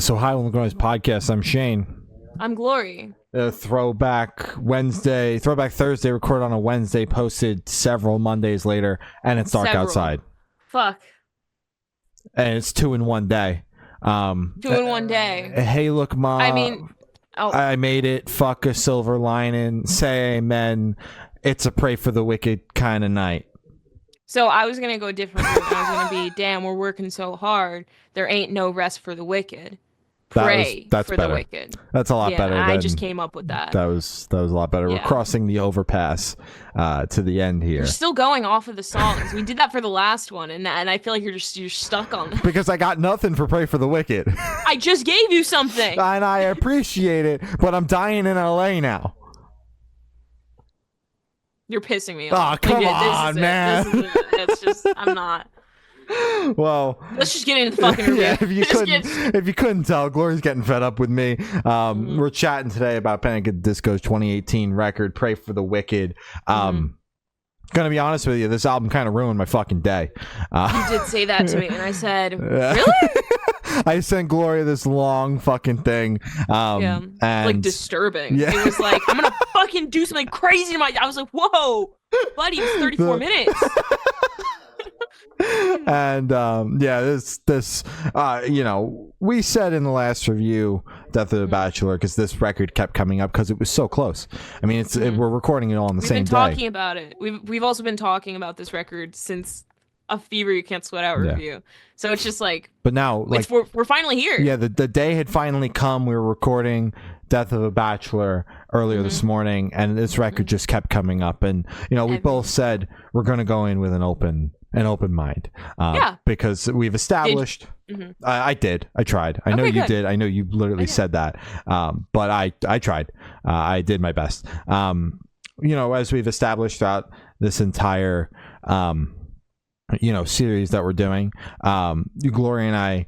So hi, welcome to my podcast. I'm Shane. I'm Glory. Throwback Thursday, recorded on a Wednesday, posted several Mondays later, and it's dark outside. Fuck. And it's 2 in 1 day. 2 in 1 day. Hey, look, Ma. I made it. Fuck a silver lining. Say amen. It's a pray for the wicked kind of night. So I was going to go different. I was going to be, damn, we're working so hard. There ain't no rest for the wicked. Pray that's for better. The wicked. That's a lot better. I just came up with that. That was a lot better. Yeah. We're crossing the overpass to the end here. You're still going off of the songs. We did that for the last one, and I feel like you're stuck on that. Because I got nothing for Pray for the Wicked. I just gave you something. And I appreciate it, but I'm dying in LA now. You're pissing me off. Oh, come on, man. It's just, I'm not. Well, let's just get into the fucking review. Yeah, if you couldn't tell, Glory's getting fed up with me. We're chatting today about Panic! At the Disco's 2018 record, Pray for the Wicked. Gonna be honest with you, this album kind of ruined my fucking day. You did say that to me, and I said, really? I sent Gloria this long fucking thing. And like disturbing. Yeah. It was like, I'm gonna fucking do something crazy to I was like, whoa, buddy, it's 34 minutes. And this we said in the last review, Death of the Bachelor, because this record kept coming up because it was so close. I mean, we're recording it all on the same day. We've been talking about it. We've also been talking about this record since a Fever You Can't Sweat Out review. So it's just like, but now we're finally here. Yeah, the day had finally come. We were recording Death of a Bachelor earlier this morning, and this record just kept coming up. And we both said we're going to go in with an open mind. Because we've established. I did. I tried. I know you did. I know you literally said that. But I tried. I did my best. As we've established throughout this entire series that we're doing, Glory and I,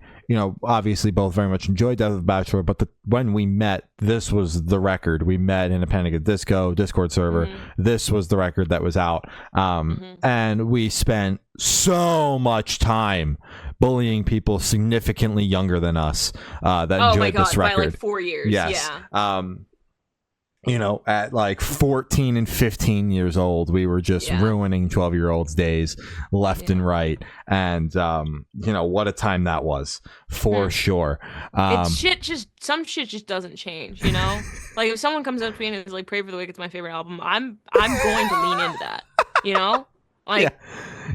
obviously both very much enjoyed Death of the Bachelor, but when we met, this was the record. We met in a Panic! At the Disco Discord server. This was the record that was out. And we spent so much time bullying people significantly younger than us that enjoyed this record. By like 4 years. Yes. Yeah. At like 14 and 15 years old, we were just ruining 12-year-olds' days left and right. And, what a time that was, for sure. Some shit just doesn't change, Like, if someone comes up to me and is like, Pray for the Wicked's my favorite album, I'm going to lean into that, Like,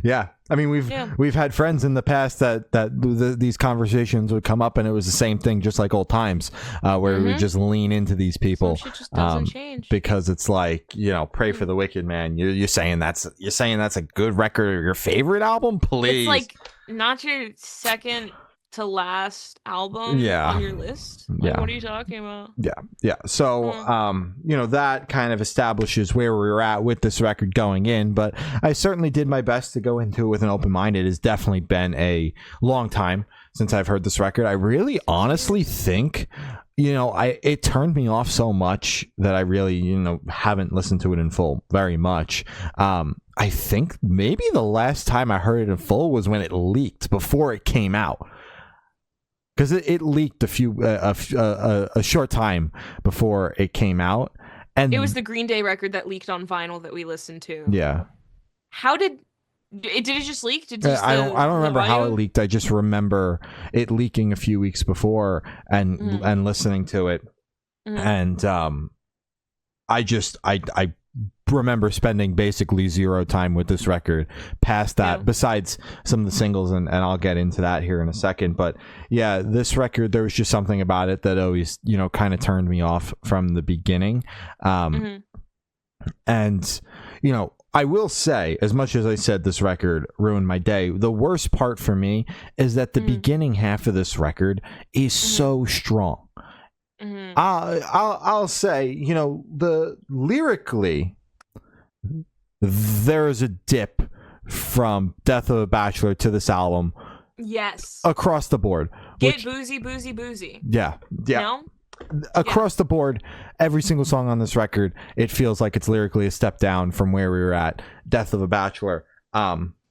yeah. I mean, we've had friends in the past that these conversations would come up, and it was the same thing, just like old times, where we would just lean into these people. Some shit just doesn't change, because it's like, Pray for the Wicked, man. You're saying that's a good record or your favorite album, please. It's like not your second to last album on your list. Like, what are you talking about? Yeah. So that kind of establishes where we were at with this record going in, but I certainly did my best to go into it with an open mind. It has definitely been a long time since I've heard this record. I really honestly think it turned me off so much that I really haven't listened to it in full very much. I think maybe the last time I heard it in full was when it leaked before it came out. Because it leaked a short time before it came out, and it was the Green Day record that leaked on vinyl that we listened to. Yeah. How did it just leak? I don't remember how it leaked. I just remember it leaking a few weeks before and listening to it, and I remember spending basically zero time with this record past that, besides some of the singles, and I'll get into that here in a second. But yeah, this record, there was just something about it that always kind of turned me off from the beginning. And I will say, as much as I said this record ruined my day, the worst part for me is that the beginning half of this record is so strong. I'll say, the lyrically, there is a dip from Death of a Bachelor to this album. Yes. Across the board. Get boozy, boozy, boozy. Yeah. Across the board, every single song on this record, it feels like it's lyrically a step down from where we were at Death of a Bachelor.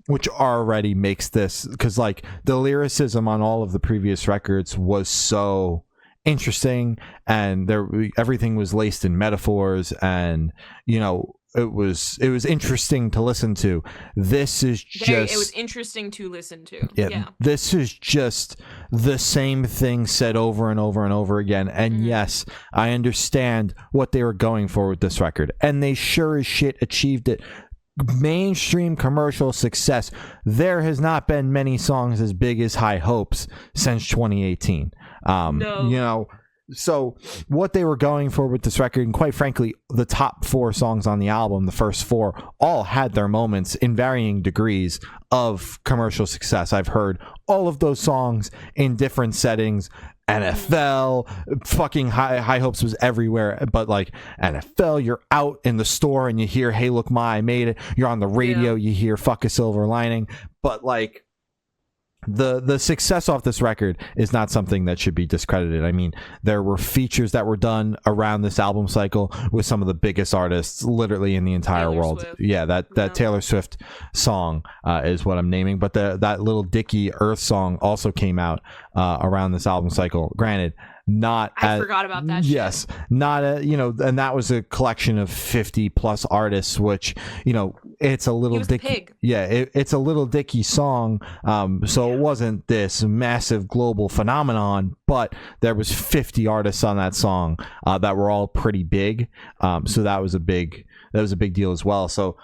which already makes this, because like the lyricism on all of the previous records was so interesting, and everything was laced in metaphors, and you know, it was interesting to listen to. This is just it was interesting to listen to. Yeah, this is just the same thing said over and over and over again. And yes, I understand what they were going for with this record, and they sure as shit achieved it. Mainstream commercial success. There has not been many songs as big as High Hopes since 2018. No. You know, so what they were going for with this record, and quite frankly, the top 4 songs on the album, the first 4, all had their moments in varying degrees of commercial success. I've heard all of those songs in different settings. NFL, fucking High Hopes was everywhere, but like NFL, you're out in the store and you hear "Hey Look Ma, I Made It." You're on the radio, you hear "Fuck a Silver Lining." But like the success off this record is not something that should be discredited. I mean, there were features that were done around this album cycle with some of the biggest artists literally in the entire world. Swift. Yeah, that Taylor Swift song is what I'm naming, but that Little Dicky Earth song also came out around this album cycle. Granted, I forgot about that. Yes, shit. not a, you know, and that was a collection of 50 plus artists, which, you know, it's a Little Dicky. Yeah, it's a Little Dicky song. So it wasn't this massive global phenomenon, but there was 50 artists on that song that were all pretty big. So that was a big deal as well. So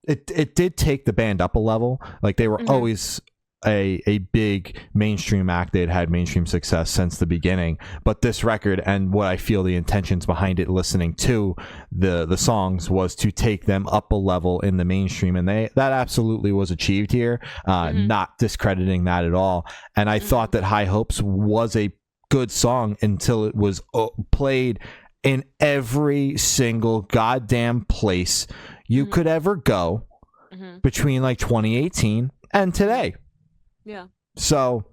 it did take the band up a level. Like they were always a big mainstream act. They had mainstream success since the beginning, but this record, and what I feel the intentions behind it, listening to the songs, was to take them up a level in the mainstream, and that absolutely was achieved here. Not discrediting that at all. And I thought that High Hopes was a good song until it was played in every single goddamn place you could ever go between like 2018 and today. Yeah. So,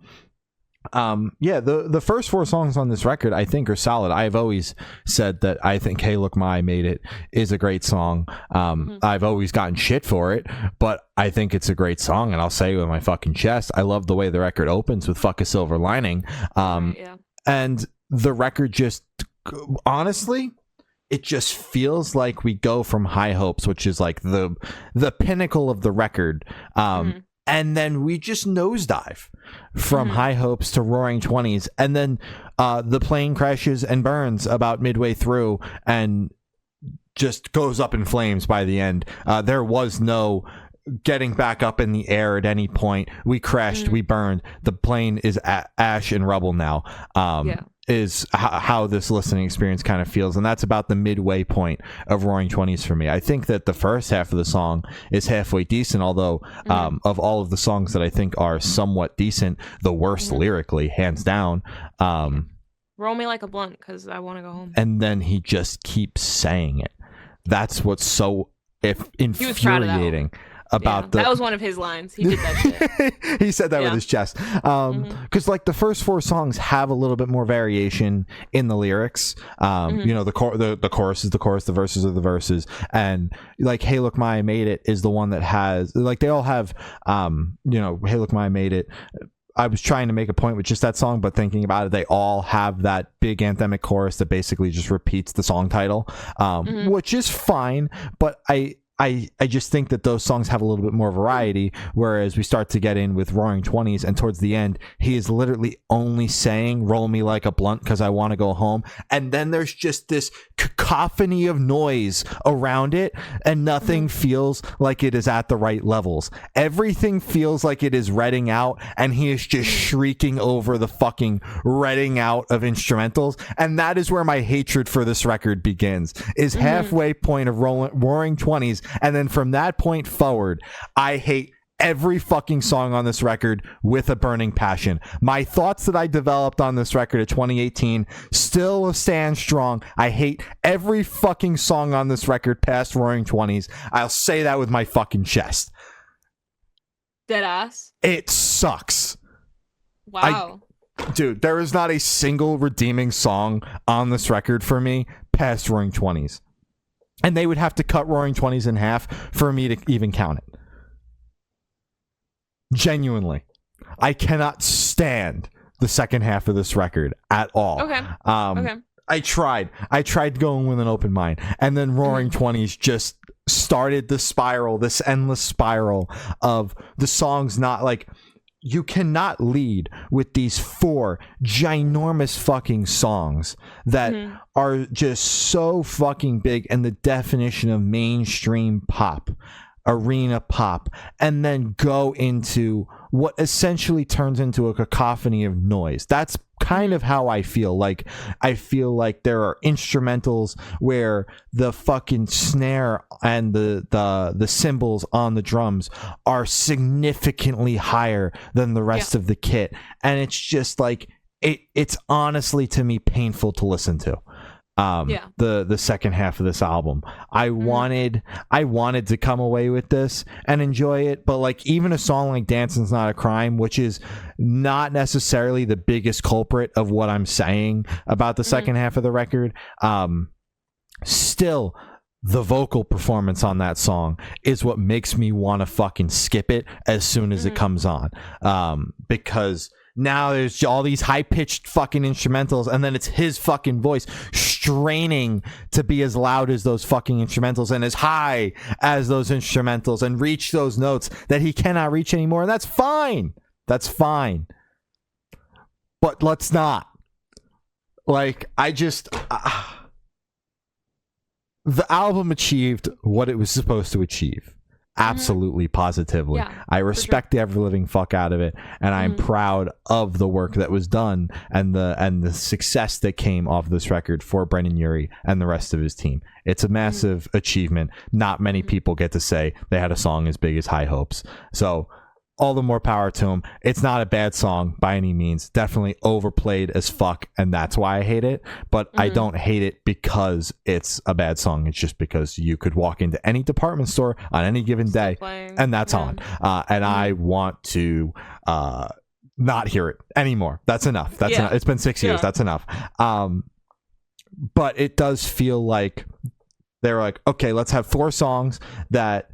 the first 4 songs on this record I think are solid. I've always said that I think "Hey Look Ma, I Made It" is a great song. I've always gotten shit for it, but I think it's a great song, and I'll say it with my fucking chest. I love the way the record opens with "Fuck a Silver Lining." And the record just, honestly, it just feels like we go from High Hopes, which is like the pinnacle of the record, and then we just nosedive from High Hopes to Roaring Twenties, and then the plane crashes and burns about midway through and just goes up in flames by the end. There was no getting back up in the air at any point. We crashed, we burned. The plane is ash and rubble now. Is how this listening experience kind of feels, and that's about the midway point of Roaring Twenties for me. I think that the first half of the song is halfway decent, although of all of the songs that I think are somewhat decent, the worst lyrically, hands down. Roll me like a blunt, because I want to go home. And then he just keeps saying it. That's what's so infuriating about that was one of his lines. He did that shit. He said that with his chest. Because like the first 4 songs have a little bit more variation in the lyrics. You know, the chorus is the chorus, the verses are the verses, and like "Hey Look Ma, I Made It" is the one that has, like, they all have you know, "Hey Look Ma, I Made It." I was trying to make a point with just that song, but thinking about it, they all have that big anthemic chorus that basically just repeats the song title, which is fine, but I just think that those songs have a little bit more variety, whereas we start to get in with Roaring Twenties, and towards the end, he is literally only saying "roll me like a blunt because I want to go home," and then there's just this cacophony of noise around it, and nothing feels like it is at the right levels. Everything feels like it is redding out, and he is just shrieking over the fucking redding out of instrumentals, and that is where my hatred for this record begins, is halfway point of Roaring Twenties. And then from that point forward, I hate every fucking song on this record with a burning passion. My thoughts that I developed on this record of 2018 still stand strong. I hate every fucking song on this record past Roaring Twenties. I'll say that with my fucking chest. Deadass. It sucks. Wow. Dude, there is not a single redeeming song on this record for me past Roaring Twenties. And they would have to cut Roaring Twenties in half for me to even count it. Genuinely, I cannot stand the second half of this record at all. Okay. I tried going with an open mind, and then Roaring Twenties just started this endless spiral of the songs. Not like, you cannot lead with these 4 ginormous fucking songs that are just so fucking big and the definition of mainstream pop, arena pop, and then go into what essentially turns into a cacophony of noise. That's kind of how I feel. Like, I feel like there are instrumentals where the fucking snare and the cymbals on the drums are significantly higher than the rest of the kit, and it's just like, it's honestly, to me, painful to listen to. The second half of this album, I wanted to come away with this and enjoy it, but like, even a song like Dancing's Not a Crime, which is not necessarily the biggest culprit of what I'm saying about the second half of the record, still, the vocal performance on that song is what makes me want to fucking skip it as soon as it comes on, because now there's all these high-pitched fucking instrumentals, and then it's his fucking voice straining to be as loud as those fucking instrumentals and as high as those instrumentals and reach those notes that he cannot reach anymore. And that's fine. That's fine. But let's not. Like, the album achieved what it was supposed to achieve. Absolutely, positively. Yeah, I respect the ever-living fuck out of it, and I'm proud of the work that was done and the success that came off this record for Brendan Urie and the rest of his team. It's a massive achievement. Not many people get to say they had a song as big as High Hopes. So all the more power to him. It's not a bad song by any means. Definitely overplayed as fuck, and that's why I hate it. But I don't hate it because it's a bad song. It's just because you could walk into any department store on any given day, and that's on. And I want to not hear it anymore. That's enough. That's enough. It's been 6 years. That's enough. But it does feel like they're like, okay, let's have 4 songs that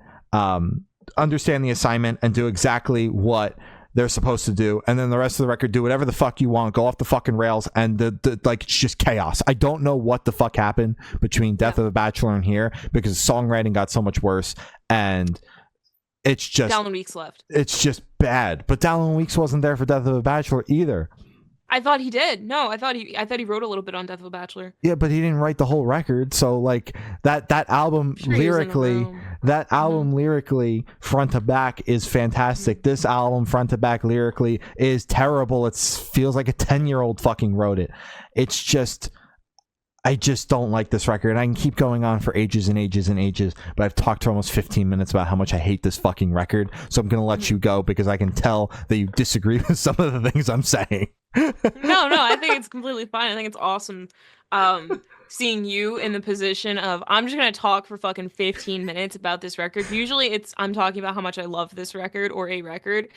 understand the assignment and do exactly what they're supposed to do, and then the rest of the record do whatever the fuck you want, go off the fucking rails, and like, it's just chaos. I don't know what the fuck happened between Death of a Bachelor and here, because songwriting got so much worse, and it's just Dallin Weeks left. It's just bad. But Dallin Weeks wasn't there for Death of a Bachelor either. I thought he did. No, I thought he wrote a little bit on Death of a Bachelor. Yeah, but he didn't write the whole record. So like, that album lyrically, lyrically front to back is fantastic. This album front to back lyrically is terrible. It feels like a 10-year-old fucking wrote it. It's just, I just don't like this record, and I can keep going on for ages and ages and ages, but I've talked for almost 15 minutes about how much I hate this fucking record, so I'm gonna let you go because I can tell that you disagree with some of the things I'm saying. No, I think it's completely fine. I think it's awesome seeing you in the position of, I'm just gonna talk for fucking 15 minutes about this record. Usually I'm talking about how much I love this record or a record,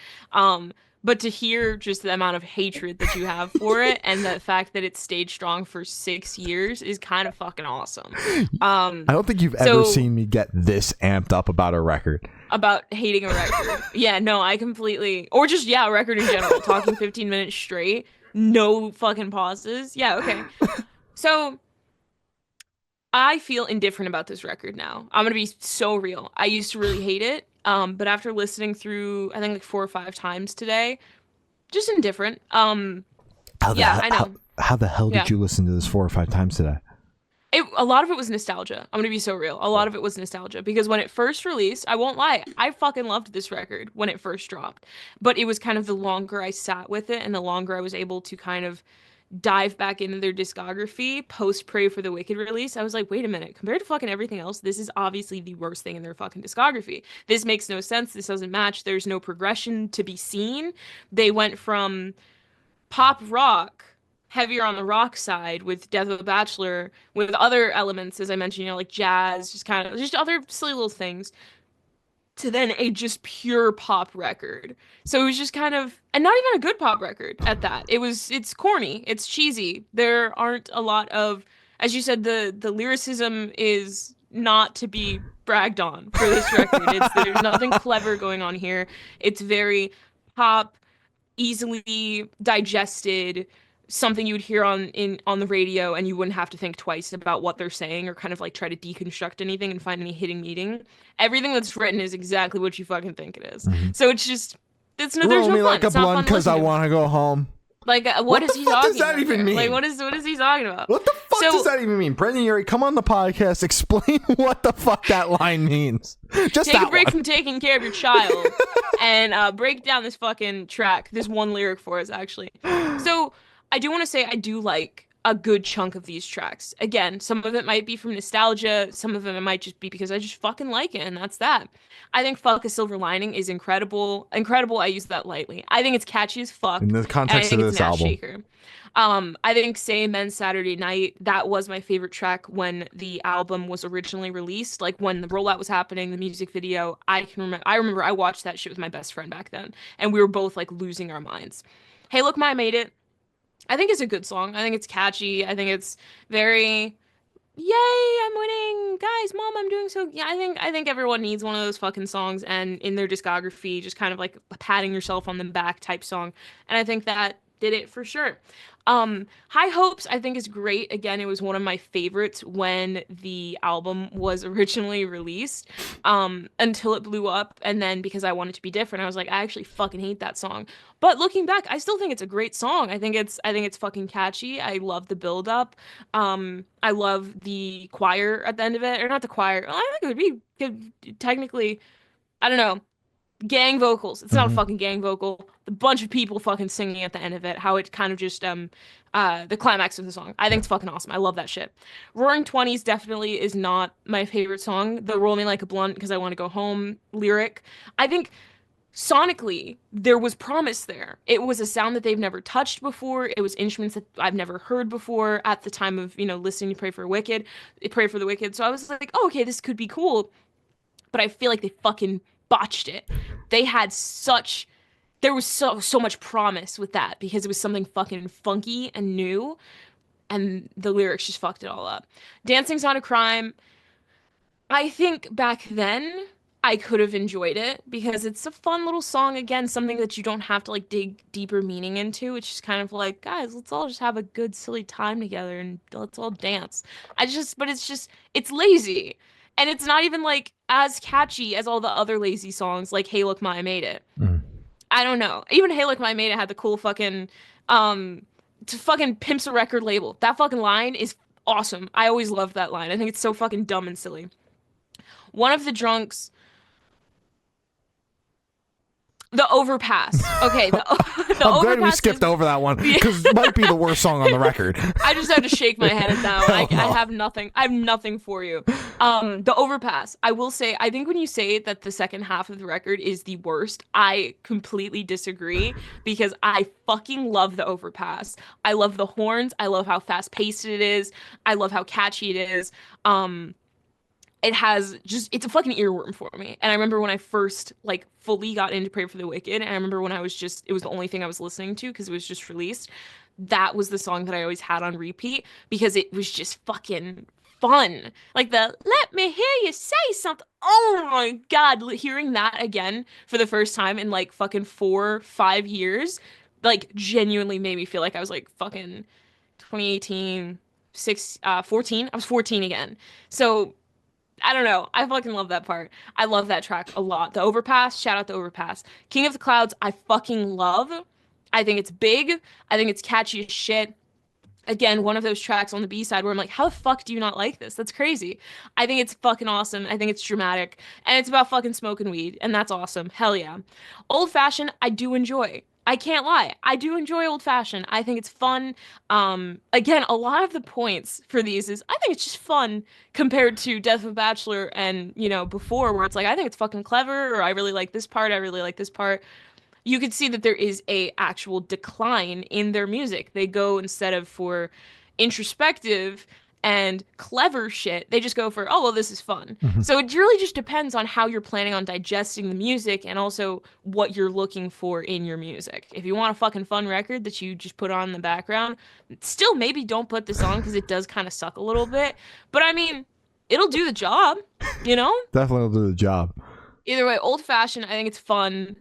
but to hear just the amount of hatred that you have for it and the fact that it stayed strong for 6 years is kind of fucking awesome. I don't think you've ever seen me get this amped up about a record. About hating a record. Yeah, no, I completely... Or just, a record in general. Talking 15 minutes straight. No fucking pauses. Yeah, okay. So, I feel indifferent about this record now. I'm gonna be so real. I used to really hate it. But after listening through, I think like 4 or 5 times today, just indifferent. I know. How the hell did you listen to this 4 or 5 times today? A lot of it was nostalgia. I'm gonna be so real. A lot of it was nostalgia because when it first released, I won't lie, I fucking loved this record when it first dropped. But it was kind of the longer I sat with it and the longer I was able to kind of dive back into their discography post Pray for the Wicked release, I was like, wait a minute, compared to fucking everything else, this is obviously the worst thing in their fucking discography. This makes no sense. This doesn't match. There's no progression to be seen. They went from pop rock, heavier on the rock side with Death of a Bachelor, with other elements, as I mentioned, like jazz, just kind of just other silly little things, to then a just pure pop record. So it was just kind of, and not even a good pop record at that. It's corny, it's cheesy. There aren't a lot of, as you said, the lyricism is not to be bragged on for this record. There's nothing clever going on here. It's very pop, easily digested, something you would hear on the radio, and you wouldn't have to think twice about what they're saying or kind of like try to deconstruct anything and find any hidden meaning. Everything that's written is exactly what you fucking think it is. So it's just there's no Roll me fun. like a It's not blunt fun to because I listen to. want to go home. Like, What is the he fuck talking does that about even here? mean? Like, what is he talking about? What the fuck does that even mean? Brendan Urie, come on the podcast, explain what the fuck that line means. Just take that a break one. from taking care of your child and break down this fucking track, this one lyric for us, actually. So, I do want to say I do like a good chunk of these tracks. Again, some of it might be from nostalgia, some of it might just be because I just fucking like it, and that's that. I think Fuck a Silver Lining is incredible. Incredible, I use that lightly. I think it's catchy as fuck. In the context of this album. Shaker. I think Say Amen Saturday Night, that was my favorite track when the album was originally released. Like when the rollout was happening, the music video, I remember I watched that shit with my best friend back then, and we were both like losing our minds. Hey Look Ma Made It, I think it's a good song. I think it's catchy. I think it's very, yay, I'm winning. Guys, mom, I'm doing so. Yeah, I think everyone needs one of those fucking songs and in their discography, just kind of like patting yourself on the back type song. And I think that did it for sure. High Hopes, I think is great. Again, it was one of my favorites when the album was originally released, until it blew up. And then because I wanted to be different, I was like, I actually fucking hate that song. But looking back, I still think it's a great song. I think it's fucking catchy. I love the build up. I love the choir at the end of it, or not the choir. I think it would be technically, I don't know, gang vocals. It's not a fucking gang vocal. A bunch of people fucking singing at the end of it. How it kind of just the climax of the song. I think it's fucking awesome. I love that shit. Roaring Twenties definitely is not my favorite song. The Roll Me Like a Blunt because I want to go home lyric. I think sonically there was promise there. It was a sound that they've never touched before. It was instruments that I've never heard before at the time of, listening to Pray for the Wicked. So I was like, oh, okay, this could be cool. But I feel like they fucking botched it. There was so much promise with that because it was something fucking funky and new, and the lyrics just fucked it all up. Dancing's Not a Crime, I think back then I could have enjoyed it because it's a fun little song. Again, something that you don't have to like dig deeper meaning into. It's just kind of like, guys, let's all just have a good silly time together and let's all dance. But it's lazy. And it's not even like as catchy as all the other lazy songs like Hey Look Ma, I Made It. I don't know. Even Hey Look Ma, I Made It had the cool fucking to fucking pimps a record label. That fucking line is awesome. I always loved that line. I think it's so fucking dumb and silly. One of the Drunks, The Overpass. Okay, the I'm glad we skipped over that one because it might be the worst song on the record. I just had to shake my head at that one. I have nothing. I have nothing for you. The Overpass. I will say, I think when you say that the second half of the record is the worst, I completely disagree because I fucking love The Overpass. I love the horns. I love how fast paced it is. I love how catchy it is. It's a fucking earworm for me. And I remember when I first like fully got into Pray for the Wicked, and I remember when it was the only thing I was listening to because it was just released. That was the song that I always had on repeat because it was just fucking fun. Like the let me hear you say something. Oh my God. Hearing that again for the first time in like fucking 4-5 years, like genuinely made me feel like I was like fucking 2018, 14. I was 14 again. So I don't know. I fucking love that part. I love that track a lot. The Overpass, shout out the Overpass. King of the Clouds, I fucking love. I think it's big. I think it's catchy as shit. Again, one of those tracks on the B-side where I'm like, how the fuck do you not like this? That's crazy. I think it's fucking awesome. I think it's dramatic. And it's about fucking smoking weed. And that's awesome. Hell yeah. Old Fashioned, I do enjoy. I can't lie. I do enjoy Old Fashioned. I think it's fun. Again, a lot of the points for these is I think it's just fun compared to Death of a Bachelor and, before where it's like, I think it's fucking clever or I really like this part. I really like this part. You could see that there is a actual decline in their music. They go instead of for introspective and clever shit, they just go for, oh, well, this is fun. So it really just depends on how you're planning on digesting the music and also what you're looking for in your music. If you want a fucking fun record that you just put on in the background, still maybe don't put this on because it does kind of suck a little bit. But I mean, it'll do the job, Definitely will do the job. Either way, Old Fashioned, I think it's fun.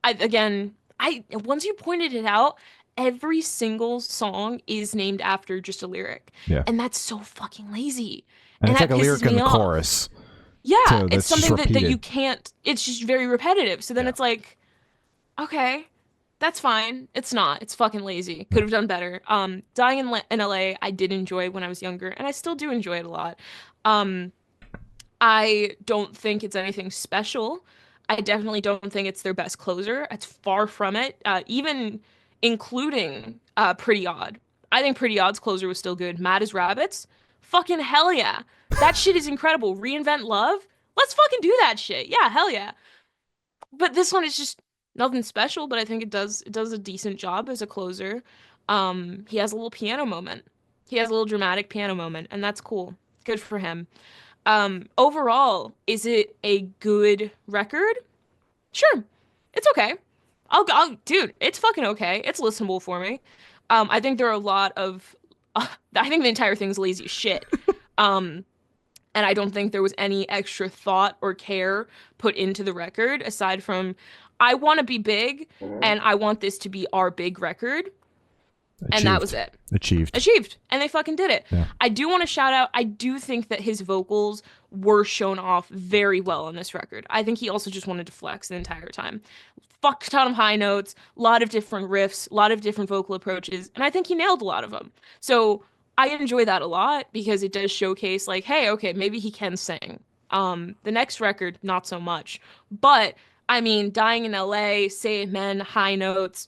Once you pointed it out, every single song is named after just a lyric. Yeah. And that's so fucking lazy. And it's that like a pisses lyric in me the off. chorus. Yeah, too, it's that's just something that repeated. you can't, it's just very repetitive. So then it's like, okay, that's fine. It's not. It's fucking lazy. Could have done better. Dying in LA, I did enjoy when I was younger, and I still do enjoy it a lot. Um, I don't think it's anything special. I definitely don't think it's their best closer. It's far from it. Even including Pretty Odd. I think Pretty Odd's closer was still good. Mad as Rabbits. Fucking hell yeah. That shit is incredible. Reinvent Love. Let's fucking do that shit. Yeah, hell yeah. But this one is just nothing special, but I think it does a decent job as a closer. He has a little piano moment. He has a little dramatic piano moment, and that's cool. Good for him. Overall, is it a good record? Sure. It's okay. Dude, it's fucking okay. It's listenable for me. I think there are a lot of, I think the entire thing's lazy as shit. Um, and I don't think there was any extra thought or care put into the record aside from, I want to be big and I want this to be our big record. And that was it. Achieved. And they fucking did it. Yeah. I do want to shout out, I do think that his vocals were shown off very well on this record. I think he also just wanted to flex the entire time. Fuck ton of high notes, a lot of different riffs, a lot of different vocal approaches, and I think he nailed a lot of them. So I enjoy that a lot because it does showcase like, hey, okay, maybe he can sing. The next record, not so much. But I mean, Dying in LA, Say Amen, high notes,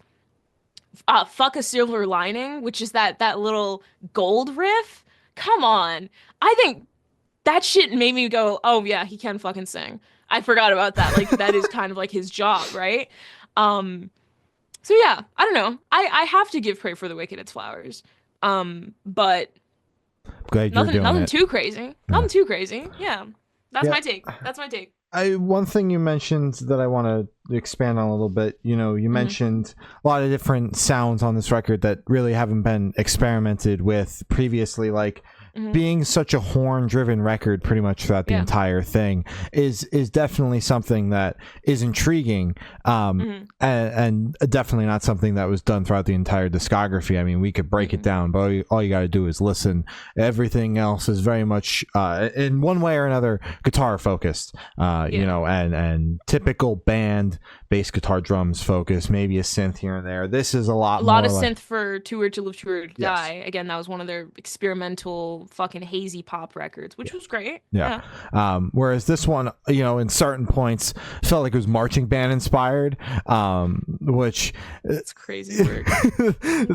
fuck a silver lining, which is that little gold riff. Come on. I think that shit made me go, oh yeah, he can fucking sing. I forgot about that. Like that is kind of like his job, right? So yeah, I don't know. I have to give Pray for the Wicked its flowers. But glad you're doing nothing it. Too crazy. Nothing too crazy. Yeah. That's my take. One thing you mentioned that I want to expand on a little bit, you mentioned a lot of different sounds on this record that really haven't been experimented with previously, like being such a horn driven record pretty much throughout the entire thing is definitely something that is intriguing, and definitely not something that was done throughout the entire discography. I mean, we could break it down, but all you got to do is listen. Everything else is very much in one way or another guitar focused, and typical band bass guitar drums focus, maybe a synth here and there. This is a lot of synth for Too Weird to Live, Too Weird to Die. Again, that was one of their experimental fucking hazy pop records, which was great. Whereas this one, in certain points felt like it was marching band inspired, which it's crazy work.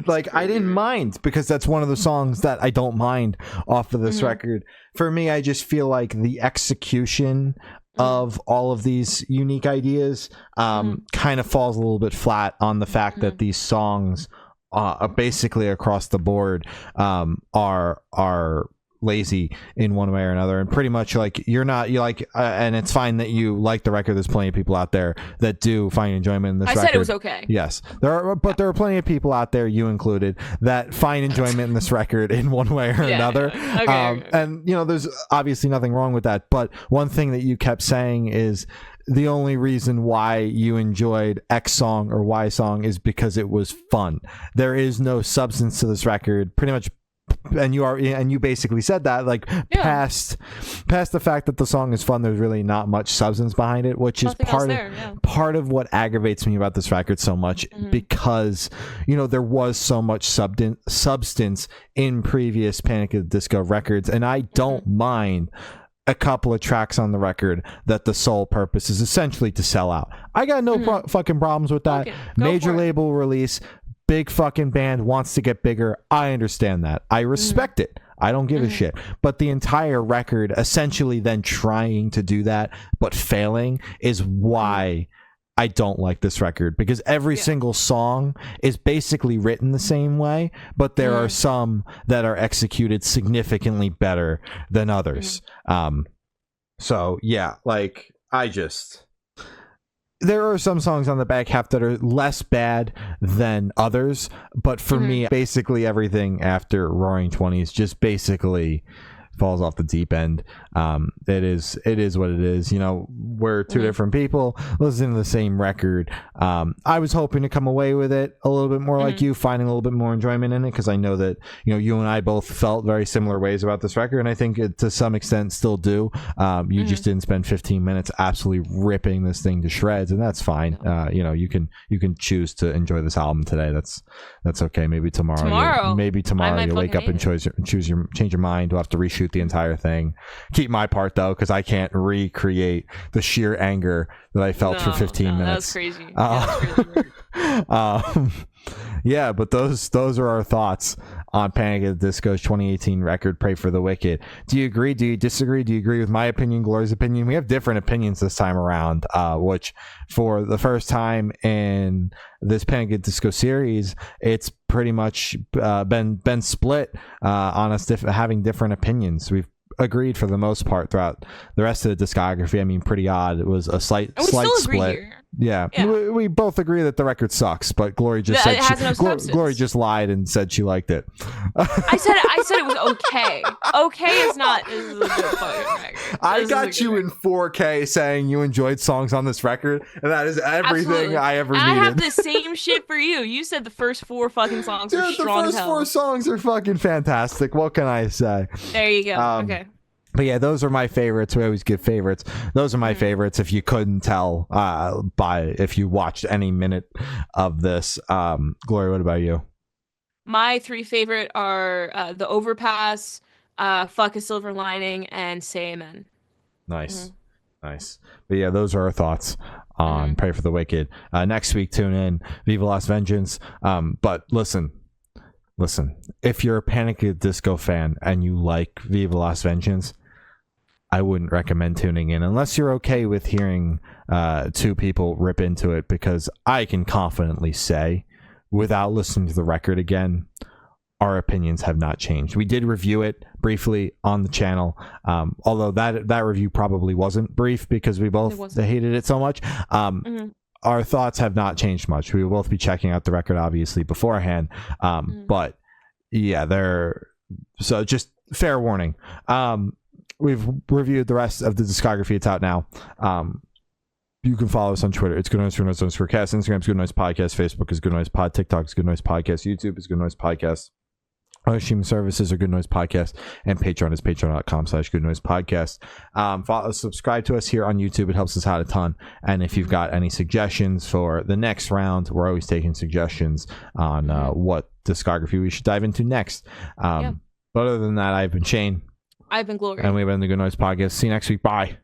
Like I didn't mind, because that's one of the songs that I don't mind off of this record. For me, I just feel like the execution of all of these unique ideas kind of falls a little bit flat on the fact that these songs basically across the board are lazy in one way or another, and pretty much like you're like and it's fine that you like the record. There's plenty of people out there that do find enjoyment in this record. I said it was okay. Yes, there are plenty of people out there, you included, that find enjoyment in this record in one way or another. Okay. And there's obviously nothing wrong with that, but one thing that you kept saying is the only reason why you enjoyed X song or Y song is because it was fun. There is no substance to this record, pretty much. And you basically said that, like, past the fact that the song is fun, there's really not much substance behind it, which is part of what aggravates me about this record so much, because there was so much substance in previous Panic at the Disco records, and I don't mind a couple of tracks on the record that the sole purpose is essentially to sell out. I got no fucking problems with that. Major label release, big fucking band wants to get bigger. I understand that. I respect it. I don't give a shit. But the entire record essentially then trying to do that but failing is why I don't like this record, because every single song is basically written the same way, but there are some that are executed significantly better than others. So yeah, like there are some songs on the back half that are less bad than others, but for me, basically everything after Roaring 20s just basically falls off the deep end. It is what it is. You know, we're two different people listening to the same record. I was hoping to come away with it a little bit more like you, finding a little bit more enjoyment in it, because I know that, you know, you and I both felt very similar ways about this record, and I think it, to some extent, still do. You just didn't spend 15 minutes absolutely ripping this thing to shreds, and that's fine. You know, you can choose to enjoy this album today. That's okay. Maybe tomorrow you wake up and change your mind. We'll have to reshoot the entire thing. Keep my part though, because I can't recreate the sheer anger that I felt for 15 minutes. That was crazy. Yeah, but those are our thoughts on Panic at the Disco's 2018 record, Pray for the Wicked. Do you agree? Do you disagree? Do you agree with my opinion, Gloria's opinion? We have different opinions this time around, which for the first time in this Panic at the Disco series, it's pretty much been split on us having different opinions. We've agreed for the most part throughout the rest of the discography. I mean, pretty odd. It was a slight split. Yeah. We both agree that the record sucks, but Glory just said Glory just lied and said she liked it. I said it was okay. Okay is not. This is a good fucking record. I got you in 4K saying you enjoyed songs on this record, and that is everything I ever needed. I have the same shit for you. You said the first 4 fucking songs were strong as hell. The first 4 songs are fucking fantastic. What can I say? There you go. Okay. But yeah, those are my favorites. We always give favorites. Those are my favorites. If you couldn't tell if you watched any minute of this, Gloria, what about you? My 3 favorite are The Overpass, Fuck a Silver Lining, and Say Amen. Nice. Nice. But yeah, those are our thoughts on Pray for the Wicked. Next week, tune in. Viva Las Vengeance. But listen, if you're a Panic at the Disco fan and you like Viva Las Vengeance, I wouldn't recommend tuning in unless you're okay with hearing 2 people rip into it, because I can confidently say, without listening to the record again, our opinions have not changed. We did review it briefly on the channel, although that review probably wasn't brief because we both hated it so much. Our thoughts have not changed much. We will both be checking out the record obviously beforehand, but yeah, so just fair warning. We've reviewed the rest of the discography. It's out now. You can follow us on Twitter. It's Good Noise for Noise _ Cast. Instagram's Good Noise Podcast. Facebook is Good Noise Pod. TikTok is Good Noise Podcast. YouTube is Good Noise Podcast. Our streaming services are Good Noise Podcast, and Patreon is patreon.com/Good Noise Podcast. Subscribe to us here on YouTube. It helps us out a ton. And if you've got any suggestions for the next round, we're always taking suggestions on what discography we should dive into next. But other than that, I've been Shane. I've been Gloria. And we've been the Good Noise Podcast. See you next week. Bye.